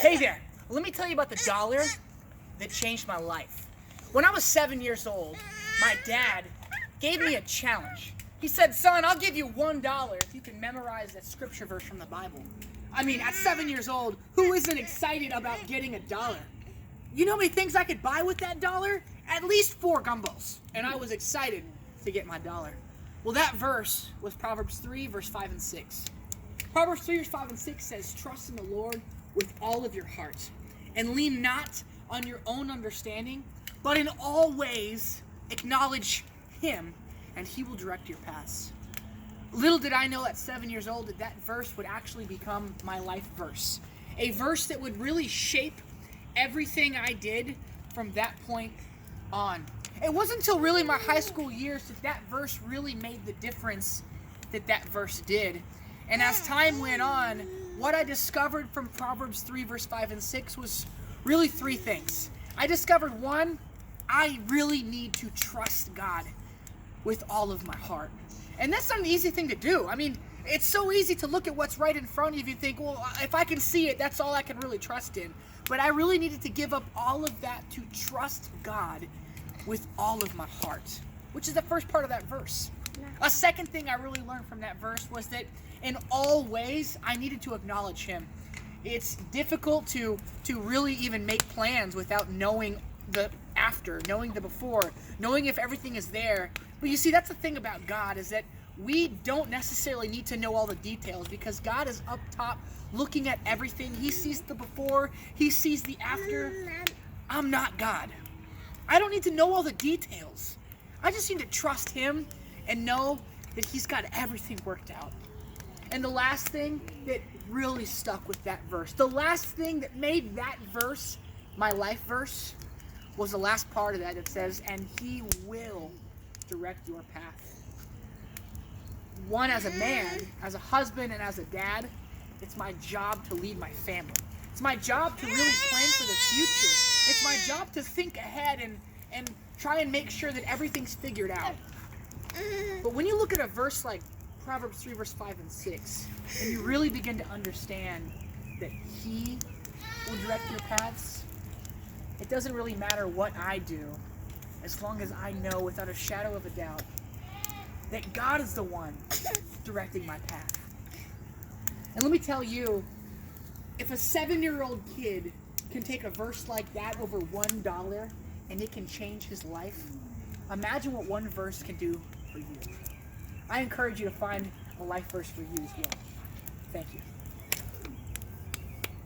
Hey there, let me tell you about the dollar that changed my life. When I was 7 years old, my dad gave me a challenge. He said, son, I'll give you $1 if you can memorize that scripture verse from the Bible. I mean, at 7 years old, who isn't excited about getting $1? You know how many things I could buy with that dollar? At least 4 gumballs. And I was excited to get my dollar. Well, that verse was Proverbs 3, verse 5 and 6. Proverbs 3, verse 5 and 6 says, trust in the Lord with all of your heart, and lean not on your own understanding, but in all ways acknowledge Him, and He will direct your paths. Little did I know at 7 years old that that verse would actually become my life verse. A verse that would really shape everything I did from that point on. It wasn't until really my high school years that that verse really made the difference that that verse did. And as time went on, what I discovered from Proverbs 3, verse 5 and 6 was really 3 things. I discovered, 1, I really need to trust God with all of my heart. And that's not an easy thing to do. I mean, it's so easy to look at what's right in front of you and think, well, if I can see it, that's all I can really trust in. But I really needed to give up all of that to trust God with all of my heart, which is the first part of that verse. A second thing I really learned from that verse was that in all ways, I needed to acknowledge Him. It's difficult to really even make plans without knowing the after, knowing the before, knowing if everything is there. But you see, that's the thing about God, is that we don't necessarily need to know all the details, because God is up top looking at everything. He sees the before, He sees the after. I'm not God. I don't need to know all the details. I just need to trust Him and know that He's got everything worked out. And the last thing that really stuck with that verse, the last thing that made that verse my life verse, was the last part of that. It says, and He will direct your path. One, as a man, as a husband, and as a dad, it's my job to lead my family. It's my job to really plan for the future. It's my job to think ahead and try and make sure that everything's figured out. But when you look at a verse like Proverbs 3, verse 5 and 6, and you really begin to understand that He will direct your paths, it doesn't really matter what I do, as long as I know without a shadow of a doubt that God is the one directing my path. And let me tell you, if a 7-year-old kid can take a verse like that over $1 and it can change his life, imagine what one verse can do for you. I encourage you to find a life verse for you as well. Thank you.